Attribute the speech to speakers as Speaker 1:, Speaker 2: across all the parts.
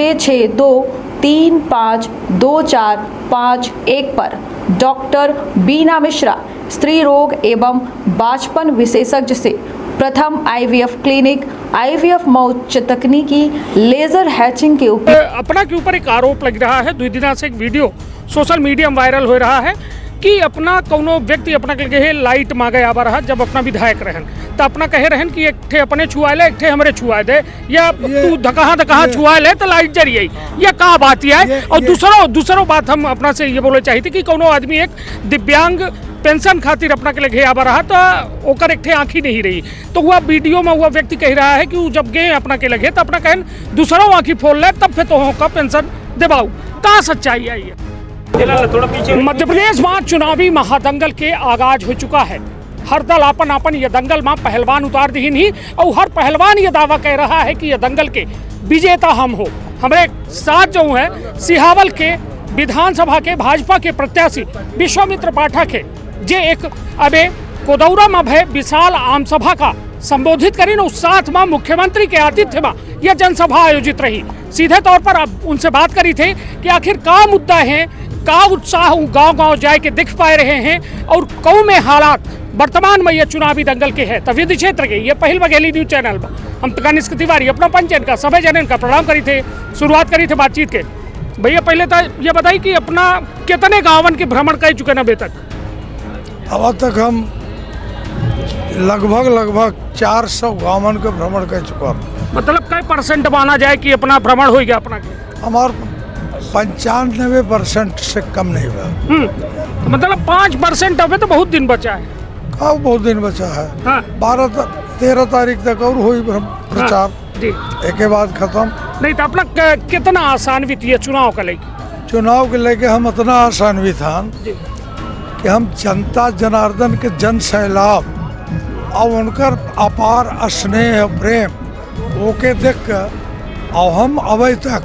Speaker 1: 662352451 पर डॉक्टर बीना मिश्रा स्त्री रोग एवं बांझपन विशेषज्ञ से प्रथम IVF क्लिनिक, IVF मौच तकनीकी, लेजर हैचिंग के ऊपर
Speaker 2: अपना के ऊपर एक आरोप लग रहा है। 2 दिन से एक वीडियो सोशल मीडिया में वायरल हो रहा है कि अपना कोनो व्यक्ति अपना के लगे लाइट मांगे आवा रहा जब अपना विधायक रहन तो अपना कहे रहन कि एक ठे अपने छुआ ले, एक ठे हमरे छुआ दे, या तू धकहा छुआ ले तो लाइट जरिए, ये का बात है। और दूसरों बात हम अपना से ये बोले चाहिए कि कोनो आदमी एक दिव्यांग पेंशन खातिर अपना के लगे आवा रहा तो ओकर एक ठे आँखी नहीं रही, तो वह वीडियो में वह व्यक्ति कह रहा है कि वो जब गए अपना के लगे तो अपना कहन दूसरों आँखी फोड़ ले तब फिर तो का पेंशन देवाऊ। का सच्चाई है ये? मध्य प्रदेश में चुनावी महादंगल के आगाज हो चुका है। हर दल अपन ये दंगल में पहलवान उतार दीन ही और हर पहलवान ये दावा कह रहा है कि ये दंगल के विजेता हम हो। हमारे साथ जो है सिहावल के विधानसभा के भाजपा के प्रत्याशी विश्वामित्र पाठक है, जे एक अबे कोदौरा में भय विशाल आम सभा का संबोधित करी न, उस साथ में मुख्यमंत्री के आतिथ्य में यह जनसभा आयोजित रही। सीधे तौर पर अब उनसे बात करी थे कि आखिर का मुद्दा है, का उत्साह गांव-गांव जाए के दिख पा रहे हैं और कौ में हालात वर्तमान में यह चुनावी दंगल के है। तविद क्षेत्र के ये पहल बघेली न्यूज चैनल में हम तनिष्क तिवारी अपना पंचयन का सभी जनन का प्रणाम करी थे, शुरुआत करी थे बातचीत के। भैया पहले तो ये बताई कि अपना कितने गाँवन के भ्रमण कर चुके अभी तक?
Speaker 3: अब तक हम लगभग 400 गाँवन के भ्रमण कर चुका।
Speaker 2: मतलब कई % माना जाए कि अपना भ्रमण हो गया अपना के?
Speaker 3: हमार 95% से कम नहीं हुआ।
Speaker 2: तो मतलब 5% अबे तो बहुत दिन बचा है।
Speaker 3: हाँ, बहुत दिन बचा है।
Speaker 2: हाँ।
Speaker 3: 12-13 तारीख तक और हुई प्रचार।
Speaker 2: हाँ, जी।
Speaker 3: एक के बाद खत्म। नहीं
Speaker 2: तो अपना कितना आसान्वित ये चुनाव का लेके?
Speaker 3: चुनाव के लेके हम इतना आसान्वित हैं कि हम जनता जनार्दन के जन सैलाब और उनकर अपार स्नेह प्रेम ओके देख कर और हम अभी तक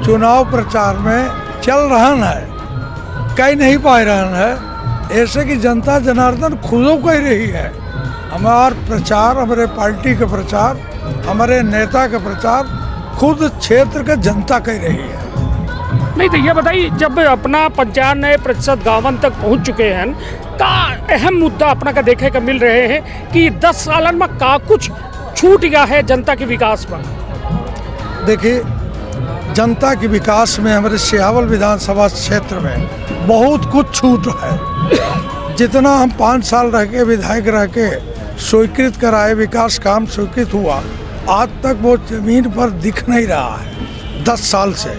Speaker 3: चुनाव प्रचार में चल रहा है, कहीं नहीं पा रहा है। ऐसे कि जनता जनार्दन खुदों कह रही है हमार प्रचार, हमारे पार्टी का प्रचार, हमारे नेता का प्रचार खुद क्षेत्र का जनता कह रही है।
Speaker 2: नहीं तो ये बताइए, जब अपना 95% गाँवन तक पहुंच चुके हैं का अहम मुद्दा अपना का देखे का मिल रहे हैं कि 10 सालन में का कुछ छूट गया है जनता के विकास में?
Speaker 3: देखिए, जनता के विकास में हमारे सिहावल विधानसभा क्षेत्र में बहुत कुछ छूट है। जितना हम 5 साल रह के विधायक रह के स्वीकृत कराए विकास काम स्वीकृत हुआ, आज तक वो जमीन पर दिख नहीं रहा है 10 साल से,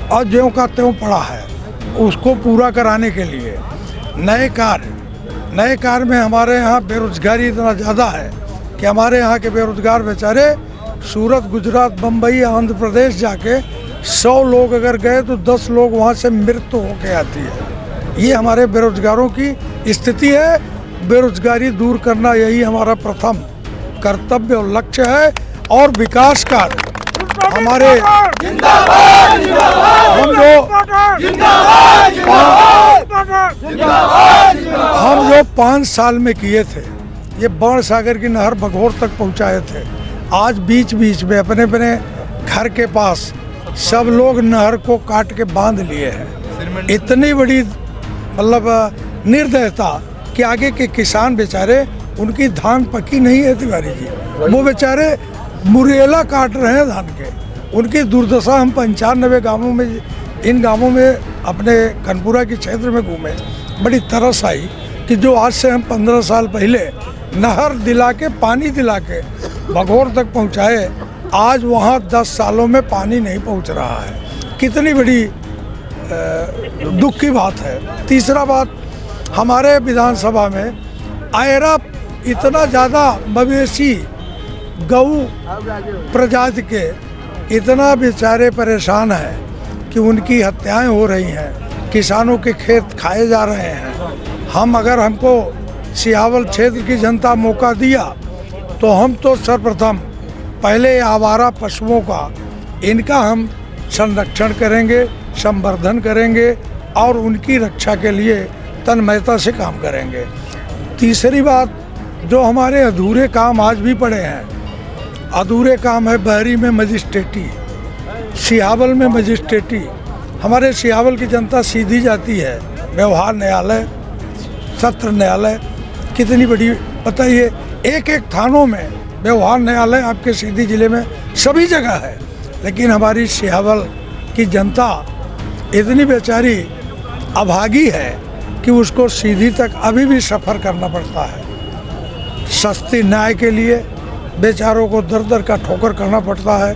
Speaker 3: और ज्यों का त्यों पड़ा है। उसको पूरा कराने के लिए नए कार्य में हमारे यहाँ बेरोजगारी इतना ज़्यादा है कि हमारे यहाँ के बेरोजगार बेचारे सूरत, गुजरात, बम्बई, आंध्र प्रदेश जाके 100 लोग अगर गए तो 10 लोग वहाँ से मृत्यु होके आती है। ये हमारे बेरोजगारों की स्थिति है। बेरोजगारी दूर करना यही हमारा प्रथम कर्तव्य और लक्ष्य है। और विकास कार्य हमारे हम जो 5 साल में किए थे, ये बाण सागर की नहर बघौर तक पहुँचाए थे। आज बीच में अपने घर के पास सब लोग नहर को काट के बांध लिए हैं। इतनी बड़ी मतलब निर्दयता कि आगे के किसान बेचारे, उनकी धान पकी नहीं है तिवारी जी, वो बेचारे मुरेला काट रहे हैं धान के। उनकी दुर्दशा हम 95 गाँवों में, इन गाँवों में अपने कनपुरा के क्षेत्र में घूमे, बड़ी तरस आई कि जो आज से हम 15 साल पहले नहर दिला के, पानी दिला के बघौर तक पहुँचाए, आज वहाँ 10 सालों में पानी नहीं पहुँच रहा है। कितनी बड़ी दुख की बात है। तीसरा बात, हमारे विधानसभा में आयरा इतना ज़्यादा मवेशी गऊ प्रजाति के इतना बेचारे परेशान हैं कि उनकी हत्याएं हो रही हैं, किसानों के खेत खाए जा रहे हैं। अगर हमको सिहावल क्षेत्र की जनता मौका दिया तो हम तो सर्वप्रथम पहले आवारा पशुओं का इनका हम संरक्षण करेंगे, संवर्धन करेंगे और उनकी रक्षा के लिए तन्मयता से काम करेंगे। तीसरी बात, जो हमारे अधूरे काम आज भी पड़े हैं, अधूरे काम है बहरी में मजिस्ट्रेटी। सियावल में मजिस्ट्रेटी, हमारे सियावल की जनता सीधी जाती है। व्यवहार न्यायालय, सत्र न्यायालय, कितनी बड़ी बताइए, एक एक थानों में व्यवहार न्यायालय आपके सीधी जिले में सभी जगह है। लेकिन हमारी सियावल की जनता इतनी बेचारी अभागी है कि उसको सीधी तक अभी भी सफ़र करना पड़ता है। सस्ती न्याय के लिए बेचारों को दर दर का ठोकर करना पड़ता है।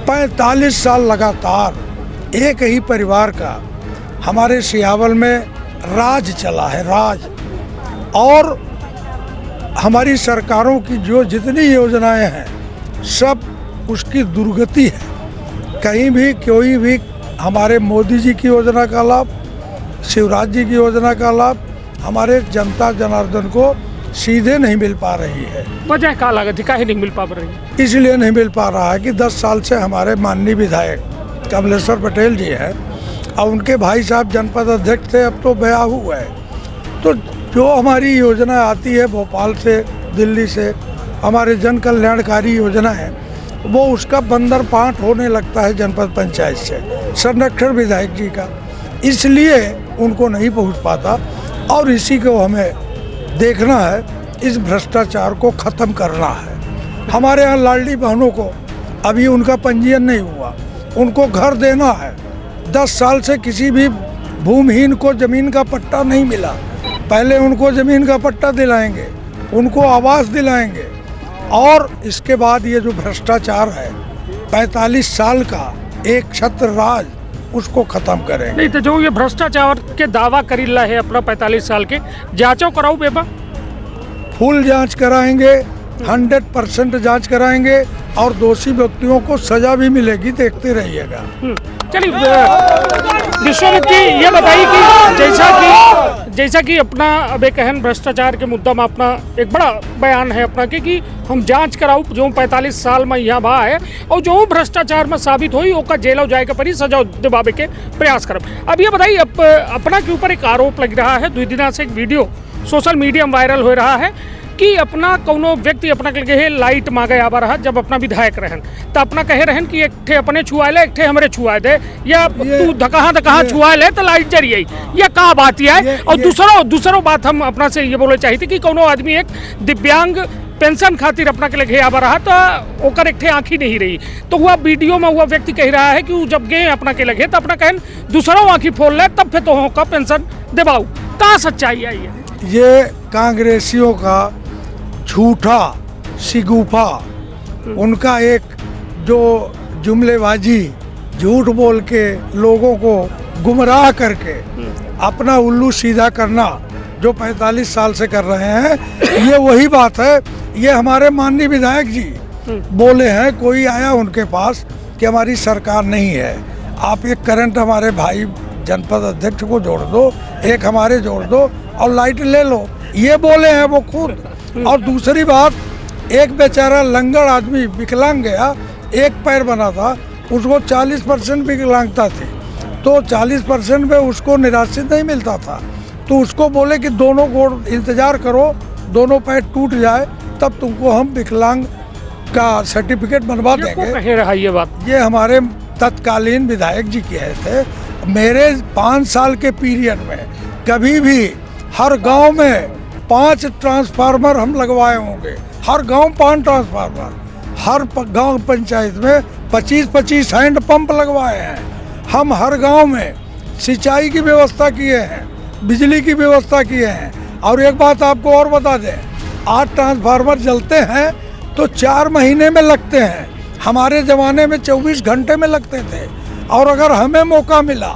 Speaker 3: 45 साल लगातार एक ही परिवार का हमारे सियावल में राज चला है, राज। और हमारी सरकारों की जो जितनी योजनाएं हैं सब उसकी दुर्गति है। कहीं भी कोई भी हमारे मोदी जी की योजना का लाभ, शिवराज जी की योजना का लाभ हमारे जनता जनार्दन को सीधे नहीं मिल पा रही है।
Speaker 2: वजह क्या लागत है, काहे नहीं मिल पा रही है?
Speaker 3: इसलिए नहीं मिल पा रहा है कि 10 साल से हमारे माननीय विधायक कमलेश्वर पटेल जी हैं और उनके भाई साहब जनपद अध्यक्ष थे, अब तो ब्याह हुआ है। तो जो हमारी योजना आती है भोपाल से, दिल्ली से, हमारे जन कल्याणकारी योजना है, वो उसका बंदर पाठ होने लगता है जनपद पंचायत से, संरक्षण विधायक जी का, इसलिए उनको नहीं पहुंच पाता। और इसी को हमें देखना है, इस भ्रष्टाचार को ख़त्म करना है। हमारे यहाँ लाडली बहनों को अभी उनका पंजीयन नहीं हुआ, उनको घर देना है। 10 साल से किसी भी भूमिहीन को ज़मीन का पट्टा नहीं मिला। पहले उनको ज़मीन का पट्टा दिलाएंगे, उनको आवास दिलाएंगे, और इसके बाद ये जो भ्रष्टाचार है 45 साल का एक छत्र राज, उसको खत्म करेंगे।
Speaker 2: नहीं तो जो ये भ्रष्टाचार के दावा करीला है अपना 45 साल के, जांचों कराओ बेबा?
Speaker 3: फुल जांच कराएंगे, 100% जांच कराएंगे और दोषी व्यक्तियों को सजा भी मिलेगी, देखते रहिएगा।
Speaker 2: चलिए विश्वनाथ जी ये बताइए कि जैसा कि अपना अब एक अहम भ्रष्टाचार के मुद्दा में अपना एक बड़ा बयान है अपना कि हम जांच कराऊ जो 45 साल में यहाँ बा है और जो भ्रष्टाचार में साबित हुई ओका जेल जाए के परी सजा दिवावे के प्रयास करब। अब ये बताइए अपना के ऊपर एक आरोप लग रहा है, 2 दिना से एक वीडियो सोशल मीडिया में वायरल हो रहा है कि अपना कौनो व्यक्ति अपना के लगे लाइट मांगे आवा रहा जब अपना विधायक रहन तो अपना कहे रहन कि एक ठे अपने छुआ ले, एक ठे हमरे छुआ दे, या तू धकहा छुआ ले तो लाइट जरी आई, या का बात है। और दूसरो बात हम अपना से ये बोले चाहिए कि कौनो आदमी एक दिव्यांग पेंशन खातिर अपना के लगे आवा रहा तो ओकर एक ठे आँखी नहीं रही, तो हुआ वीडियो में हुआ व्यक्ति कह रहा है कि वो जब गए अपना के लगे तो अपना कहन दूसरों आँखी फोड़ ले तब फिर तो का पेंशन दिवाऊ। कहाँ सच्चाई है
Speaker 3: ये कांग्रेसियों का झूठा शिगुफा, उनका एक जो जुमलेबाजी, झूठ बोल के लोगों को गुमराह करके अपना उल्लू सीधा करना जो 45 साल से कर रहे हैं, ये वही बात है। ये हमारे माननीय विधायक जी बोले हैं, कोई आया उनके पास कि हमारी सरकार नहीं है, आप एक करंट हमारे भाई जनपद अध्यक्ष को जोड़ दो, एक हमारे जोड़ दो और लाइट ले लो, ये बोले हैं वो खुद। और दूसरी बात, एक बेचारा लंगड़ आदमी विकलांग गया, एक पैर बना था, उसको 40% विकलांगता थी, तो 40% में उसको निराश्रित नहीं मिलता था, तो उसको बोले कि दोनों गोड़ इंतजार करो, दोनों पैर टूट जाए तब तुमको हम विकलांग का सर्टिफिकेट बनवा देंगे।
Speaker 2: कह रहा ये बात,
Speaker 3: ये हमारे तत्कालीन विधायक जी कहे थे। मेरे 5 साल के पीरियड में कभी भी हर गांव में 5 ट्रांसफार्मर हम लगवाए होंगे, हर गांव 5 ट्रांसफार्मर, हर गांव पंचायत में 25-25 हैंड पंप लगवाए हैं। हम हर गांव में सिंचाई की व्यवस्था किए हैं, बिजली की व्यवस्था किए हैं। और एक बात आपको और बता दें, 8 ट्रांसफार्मर जलते हैं तो 4 महीने में लगते हैं, हमारे ज़माने में 24 घंटे में लगते थे। और अगर हमें मौका मिला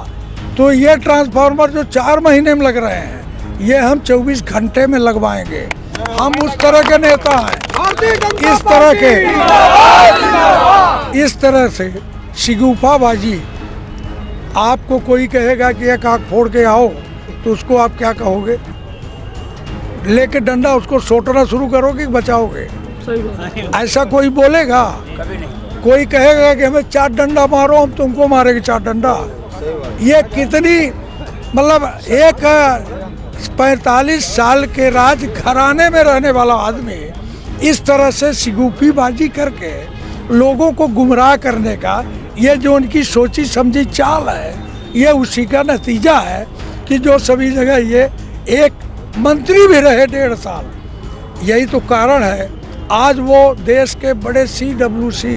Speaker 3: तो ये ट्रांसफार्मर जो 4 महीने में लग रहे हैं, ये हम 24 घंटे में लगवाएंगे। हम उस तरह के नेता हैं, इस तरह से शिगुफाबाजी। आपको कोई कहेगा कि एक आँख फोड़ के आओ तो उसको आप क्या कहोगे? लेके डंडा उसको सोटना शुरू करोगे कि बचाओगे? ऐसा कोई बोलेगा? कभी नहीं। कोई कहेगा कि हमें 4 डंडा मारो, हम तुमको मारेंगे 4 डंडा। ये कितनी मतलब एक 45 साल के राज घराने में रहने वाला आदमी इस तरह से शिगुफीबाजी करके लोगों को गुमराह करने का ये जो उनकी सोची समझी चाल है, ये उसी का नतीजा है कि जो सभी जगह ये एक मंत्री भी रहे 1.5 साल। यही तो कारण है आज वो देश के बड़े CWC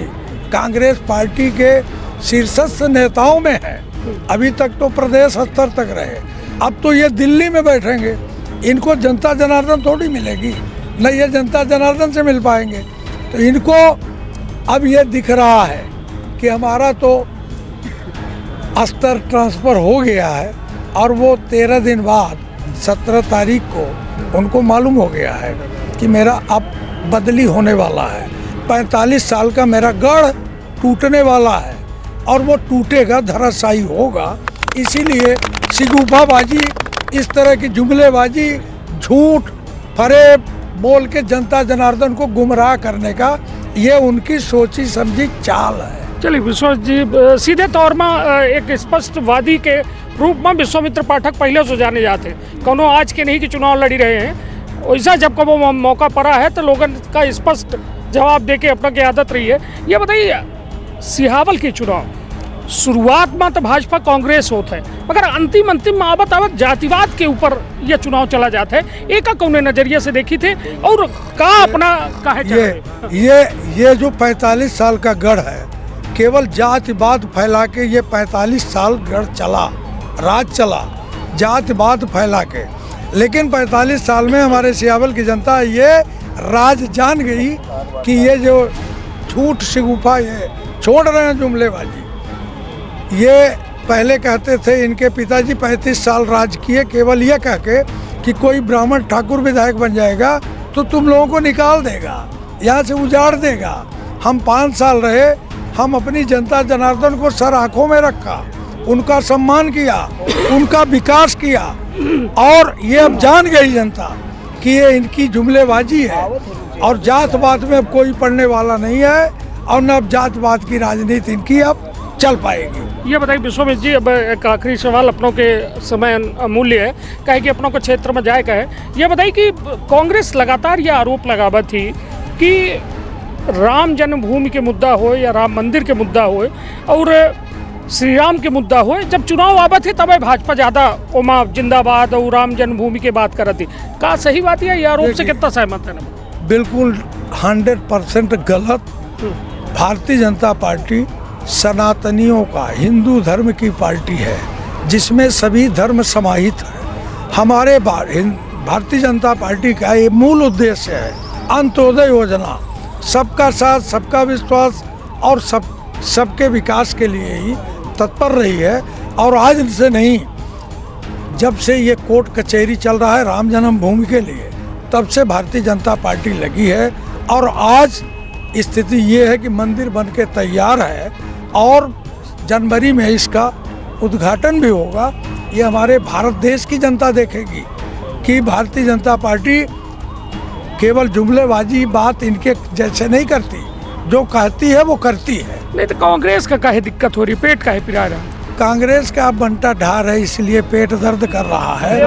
Speaker 3: कांग्रेस पार्टी के शीर्षस्थ नेताओं में है। अभी तक तो प्रदेश स्तर तक रहे, अब तो ये दिल्ली में बैठेंगे। इनको जनता जनार्दन थोड़ी मिलेगी, न ये जनता जनार्दन से मिल पाएंगे। तो इनको अब ये दिख रहा है कि हमारा तो स्तर ट्रांसफ़र हो गया है, और वो 13 दिन बाद 17 तारीख को उनको मालूम हो गया है कि मेरा अब बदली होने वाला है। 45 साल का मेरा गढ़ टूटने वाला है, और वो टूटेगा, धराशायी होगा। इसीलिए शिगुफाबाजी, इस तरह की जुमलेबाजी, झूठ फरेब बोल के जनता जनार्दन को गुमराह करने का ये उनकी सोची समझी चाल है।
Speaker 2: चलिए विश्वास जी, सीधे तौर में एक स्पष्टवादी के रूप में विश्वामित्र पाठक पहले से जाने जाते हैं। कोनो आज के नहीं कि चुनाव लड़ी रहे हैं, वैसा जब कब वो मौका पड़ा है तो लोगों का स्पष्ट जवाब देके अपना की आदत रही है। ये बताइए, सिहावल के चुनाव शुरुआत में तो भाजपा कांग्रेस होता है, मगर अंतिम में आवत जातिवाद के ऊपर यह चुनाव चला जाता है। एक कौन नजरिए से देखी थे और का अपना कहे
Speaker 3: ये जो 45 साल का गढ़ है, केवल जातिवाद फैला के ये 45 साल गढ़ चला, राज चला जातिवाद फैला के। लेकिन 45 साल में हमारे सियावल की जनता ये राज जान गई कि ये जो झूठ शिगुफा ये छोड़ रहे हैं, जुमलेबाजी। ये पहले कहते थे इनके पिताजी 35 साल राज किए, केवल ये कह के कि कोई ब्राह्मण ठाकुर विधायक बन जाएगा तो तुम लोगों को निकाल देगा, यहाँ से उजाड़ देगा। हम 5 साल रहे, हम अपनी जनता जनार्दन को सर आंखों में रखा, उनका सम्मान किया, उनका विकास किया, और ये अब जान गई जनता कि ये इनकी जुमलेबाजी है, और जातपात में अब कोई पढ़ने वाला नहीं है, और न अब जातपात की राजनीति इनकी अब चल पाएगी।
Speaker 2: ये बताइए विश्वमित्र जी, अब एक आखिरी सवाल, अपनों के समय अमूल्य है, कहे कि अपनों को क्षेत्र में जाए कहे। ये बताइए कि कांग्रेस लगातार ये आरोप लगावा थी कि राम जन्मभूमि के मुद्दा हो या राम मंदिर के मुद्दा हो और श्री राम के मुद्दा हो, जब चुनाव आवा थे तब भाजपा ज़्यादा ओमा जिंदाबाद और राम जन्मभूमि की बात कर रही थी। का सही बात है? ये आरोप से कितना सहमत है?
Speaker 3: बिल्कुल 100% गलत। भारतीय जनता पार्टी सनातनियों का, हिंदू धर्म की पार्टी है, जिसमें सभी धर्म समाहित है। हमारे भारतीय जनता पार्टी का ये मूल उद्देश्य है अंत्योदय योजना, सबका साथ, सबका विश्वास और सबके विकास के लिए ही तत्पर रही है। और आज से नहीं, जब से ये कोर्ट कचहरी चल रहा है राम जन्मभूमि के लिए, तब से भारतीय जनता पार्टी लगी है। और आज स्थिति ये है कि मंदिर बन के तैयार है, और जनवरी में इसका उद्घाटन भी होगा। ये हमारे भारत देश की जनता देखेगी कि भारतीय जनता पार्टी केवल जुमलेबाजी बात इनके जैसे नहीं करती, जो कहती है वो करती है।
Speaker 2: नहीं तो कांग्रेस का काहे दिक्कत हो रही, पेट काहे पिरा रहा?
Speaker 3: कांग्रेस का बंटा ढार है, इसलिए पेट दर्द कर रहा है।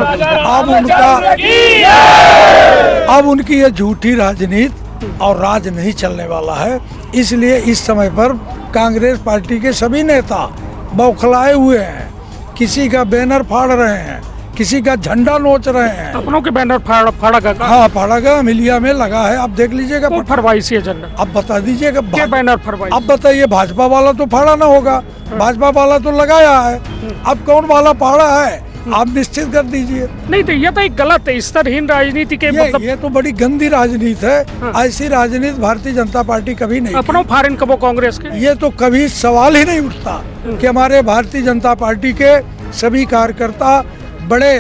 Speaker 3: अब उनकी ये झूठी राजनीति और राज नहीं चलने वाला है। इसलिए इस समय पर कांग्रेस पार्टी के सभी नेता बौखलाए हुए हैं, किसी का बैनर फाड़ रहे हैं, किसी का झंडा नोच रहे हैं।
Speaker 2: अपनों के बैनर फाड़ा गया?
Speaker 3: हाँ, फाड़ा गया, मिलिया में लगा है। अब देख लीजिएगा
Speaker 2: फरवाई से झंडा।
Speaker 3: अब बता दीजिएगा
Speaker 2: बैनर फरवाई।
Speaker 3: अब बताइए, भाजपा वाला तो फाड़ा ना होगा, भाजपा वाला तो लगाया है। अब कौन वाला फाड़ा है आप निश्चित कर दीजिए।
Speaker 2: नहीं तो ये तो एक गलत है, स्तरहीन राजनीति के मतलब
Speaker 3: ये तो बड़ी गंदी राजनीति है। ऐसी राजनीति भारतीय जनता पार्टी कभी नहीं।
Speaker 2: अपनों फॉरेन कबो कांग्रेस के
Speaker 3: ये तो कभी सवाल ही नहीं उठता कि हमारे भारतीय जनता पार्टी के सभी कार्यकर्ता बड़े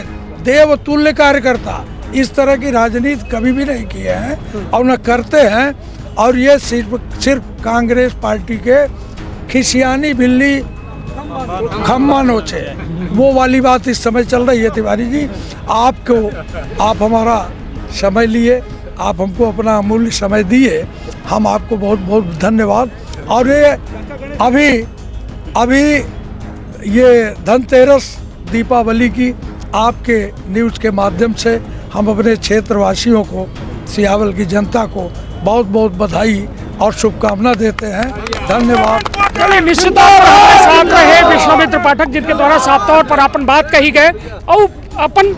Speaker 3: देवतुल्य कार्यकर्ता इस तरह की राजनीति कभी भी नहीं किए हैं और न करते हैं। और ये सिर्फ कांग्रेस पार्टी के खिसियानी बिल्ली खम्मा नोचे, वो वाली बात इस समय चल रही है। तिवारी जी, आप हमारा समय लिए, आप हमको अपना अमूल्य समय दिए, हम आपको बहुत बहुत धन्यवाद। और ये अभी ये धनतेरस दीपावली की आपके न्यूज़ के माध्यम से हम अपने क्षेत्रवासियों को, सियावल की जनता को बहुत बहुत बधाई और शुभकामना देते हैं। धन्यवाद।
Speaker 2: चलिए, निश्चित तौर पर हमारे साथ रहे विश्वामित्र पाठक, जिनके द्वारा साफ तौर पर अपन बात कही गए और अपन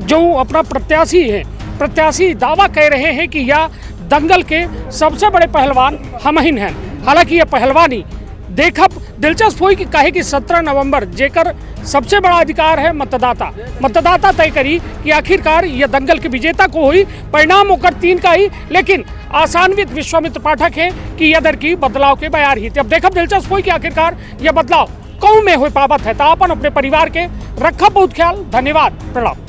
Speaker 2: जो अपना प्रत्याशी दावा कह रहे हैं कि यह दंगल के सबसे बड़े पहलवान हम ही हैं। हालांकि यह पहलवानी देखब दिलचस्प हुई कि कहे कि 17 नवंबर जेकर सबसे बड़ा अधिकार है मतदाता तय करी कि आखिरकार यह दंगल के विजेता को हुई। परिणाम होकर 3 का ही, लेकिन आसान्वित विश्वामित्र पाठक है कि यह दर की बदलाव के बयार ही थे। अब देखब दिलचस्प हुई कि आखिरकार यह बदलाव कौन में हो पावत है। तो अपन अपने परिवार के रखब बहुत ख्याल। धन्यवाद, प्रणाम।